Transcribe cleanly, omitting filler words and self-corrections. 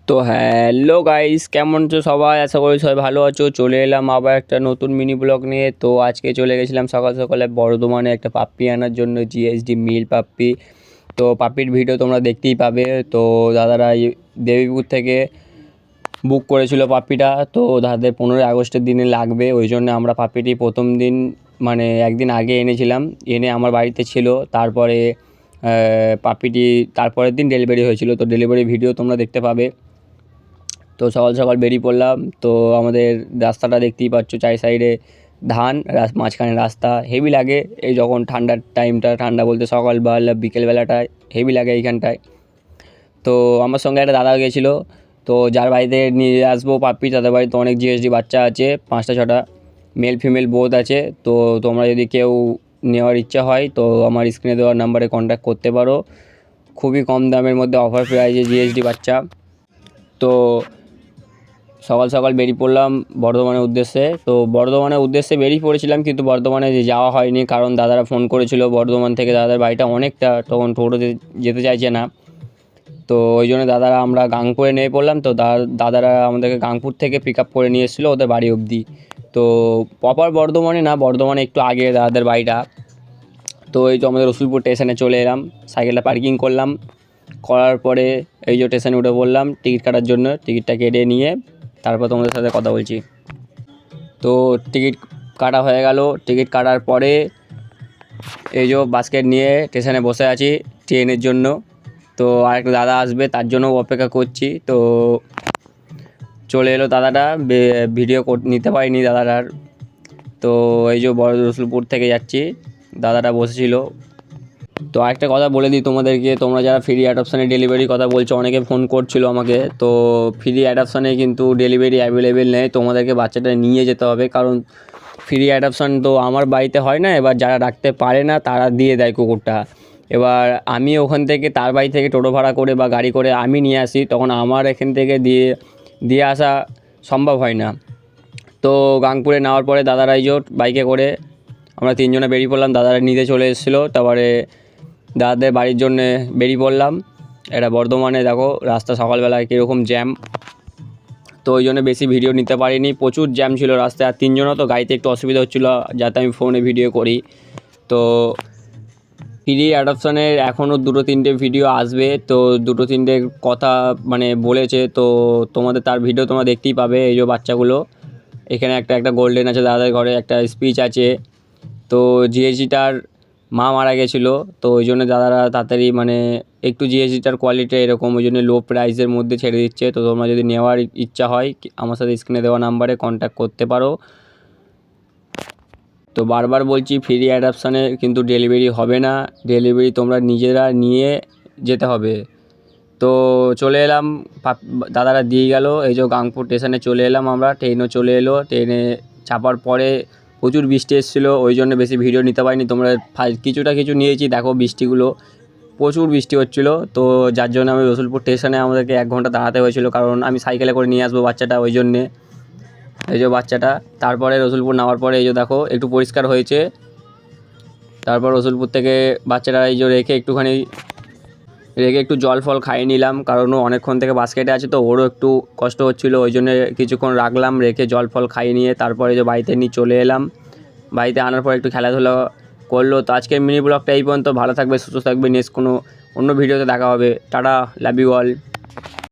তো hello guys, কেমন আছো সবাই? আশা করি সবাই ভালো আছো। চলে এলাম আবার একটা নতুন মিনি ব্লগ নিয়ে। তো আজকে চলে গেছিলাম সকাল সকালে বর্ধমানে একটা পাপ্পি আনার জন্য, জিএসডি মিল পাপ্পি। তো পাপ্পির ভিডিও তোমরা দেখতেই পাবে। তো দাদারা দেবীপুর থেকে বুক করেছিল পাপ্পিটা। তো তাদের 15ই আগস্টের দিনে লাগবে, ওই জন্য আমরা পাপ্পিটি প্রথম দিন মানে একদিন আগে এনেছিলাম, এনে আমার বাড়িতে ছিল। তারপরে পাপ্পিটি তারপরের দিন ডেলিভারি হয়েছিল। তো ডেলিভারি ভিডিও তোমরা দেখতে পাবে। তো সকাল সকাল বেরিয়ে পড়লাম। তো আমাদের রাস্তাটা দেখতেই পাচ্ছ, চারি সাইডে ধান, মাঝখানে রাস্তা হেভি লাগে। এই যখন ঠান্ডার টাইমটা, ঠান্ডা বলতে সকালবেলা বিকেলবেলাটায় হেভি লাগে এইখানটায়। তো আমার সঙ্গে একটা দাদা গেছিলো। তো যার বাড়িতে নিয়ে আসবো পাপ্পি, তাদের বাড়িতে অনেক জিএসডি বাচ্চা আছে, 5টা 6টা মেল ফিমেল বোথ আছে। তো তোমরা যদি কেউ নেওয়ার ইচ্ছা হয় তো আমার স্ক্রিনে দেওয়ার নাম্বারে কন্ট্যাক্ট করতে পারো। খুবই কম দামের মধ্যে অফার প্রাইজে জিএসডি বাচ্চা। তো সকাল সকাল বেরিয়ে পড়লাম বর্ধমানের উদ্দেশ্যে। তো বর্ধমানের উদ্দেশ্যে বেরিয়ে পড়েছিলাম, কিন্তু বর্ধমানে যাওয়া হয়নি, কারণ দাদারা ফোন করেছিল বর্ধমান থেকে। দাদার বাড়িটা অনেকটা, তখন টোটোতে যেতে চাইছে না। তো ওই জন্য দাদারা আমরা গাংপুরে নেমে পড়লাম। তো দাদারা আমাদেরকে গাংপুর থেকে পিক আপ করে নিয়ে এসেছিলো ওদের বাড়ি অবধি। তো প্রপার বর্ধমানে না, বর্ধমানে একটু আগে দাদাদের বাড়িটা। তো এই তো আমাদের রসুলপুর স্টেশনে চলে এলাম, সাইকেলটা পার্কিং করলাম। করার পরে এই যে স্টেশনে উঠে পড়লাম টিকিট কাটার জন্য। টিকিটটা কেটে নিয়ে তারপর তোমাদের সাথে কথা বলছি। তো টিকিট কাটা হয়ে গেল। টিকিট কাটার পরে এই যে বাস্কেট নিয়ে স্টেশনে বসে আছি ট্রেনের জন্য। তো আরেকটা দাদা আসবে, তার জন্য অপেক্ষা করছি। তো চলে এলো দাদাটা, ভিডিও নিতে পারিনি দাদাটার। তো এই যে বড় রসুলপুর থেকে যাচ্ছি, দাদাটা বসেছিল। তো আরেকটা কথা বলে দিই তোমাদেরকে, তোমরা যারা ফ্রি অ্যাডপশানে ডেলিভারির কথা বলছো, অনেকে ফোন করছিল আমাকে। তো ফ্রি অ্যাডপশানে কিন্তু ডেলিভারি অ্যাভেলেবেল নেই, তোমাদেরকে বাচ্চাটা নিয়ে যেতে হবে। কারণ ফ্রি অ্যাডপশান তো আমার বাড়িতে হয় না, এবার যারা রাখতে পারে না তারা দিয়ে দেয় কুকুরটা। এবার আমি ওখান থেকে তার বাড়ি থেকে টোটো ভাড়া করে বা গাড়ি করে আমি নিয়ে আসি, তখন আমার এখান থেকে দিয়ে আসা সম্ভব হয় না। তো গাংপুরে নেওয়ার পরে দাদারা এই বাইকে করে আমরা 3জনে বেরিয়ে পড়লাম। দাদারা নিতে চলে এসেছিলো। তারপরে দাদাদের বাড়ির জন্যে বেরিয়ে পড়লাম। এটা বর্ধমানে দেখো রাস্তা সকালবেলায় কীরকম জ্যাম। তো ওই জন্য বেশি ভিডিও নিতে পারিনি, প্রচুর জ্যাম ছিল রাস্তায়। আর 3জনও তো গাড়িতে একটু অসুবিধা হচ্ছিলো, যাতে আমি ফোনে ভিডিও করি। তো ফ্রি অ্যাডপশানের এখনও 2-3টে ভিডিও আসবে। তো 2-3টে কথা মানে বলেছে, তো তোমাদের তার ভিডিও তোমরা দেখতেই পাবে। এই যে বাচ্চাগুলো এখানে একটা গোল্ডেন আছে দাদাদের ঘরে, একটা স্পিচ আছে। তো জিএসজিটার মা মারা গেছিলো, তো ওই জন্য দাদারা তাড়াতাড়ি মানে একটু জিএসজিটার কোয়ালিটি এরকম, ওই জন্য লো প্রাইসের মধ্যে ছেড়ে দিচ্ছে। তো তোমরা যদি নেওয়ার ইচ্ছা হয় আমার সাথে স্ক্রিনে দেওয়া নাম্বারে কন্ট্যাক্ট করতে পারো। তো বারবার বলছি, ফ্রি অ্যাডপশানে কিন্তু ডেলিভারি হবে না, ডেলিভারি তোমরা নিজেরা নিয়ে যেতে হবে। তো চলে এলাম, দাদারা দিয়ে গেল। এই যে গাংপুর স্টেশনে চলে এলাম আমরা, ট্রেনও চলে এলো। ট্রেনে চাপার পরে প্রচুর বৃষ্টি এসেছিলো, ওই জন্য বেশি ভিডিও নিতে পারিনি। তোমরা কিছু নিয়েছি, দেখো বৃষ্টিগুলো, প্রচুর বৃষ্টি হচ্ছিলো। তো যার জন্য আমি রসুলপুর স্টেশনে আমাদেরকে 1 ঘন্টা দাঁড়াতে হয়েছিল, কারণ আমি সাইকেলে করে নিয়ে আসবো বাচ্চাটা, ওই জন্যে। এই যে বাচ্চাটা, তারপরে রসুলপুর নামার পরে এই যে দেখো একটু পরিষ্কার হয়েছে। তারপর রসুলপুর থেকে বাচ্চাটা এই যে রেখে একটু জল ফল খাইয়ে নিলাম, কারণ ও অনেকক্ষণ থেকে বাস্কেটে আছে, তো ওরও একটু কষ্ট হচ্ছিলো, ওই জন্য কিছুক্ষণ রাখলাম, রেখে জল ফল খাইয়ে নিয়ে তারপরে যে বাড়িতে নিয়ে চলে এলাম। বাড়িতে আনার পর একটু খেলাধুলা করলো। তো আজকের মিনি ব্লগটা এই পর্যন্ত। ভালো থাকবে, সুস্থ থাকবে, নেক্সট কোনো অন্য ভিডিওতে দেখা হবে। Tata, love you all.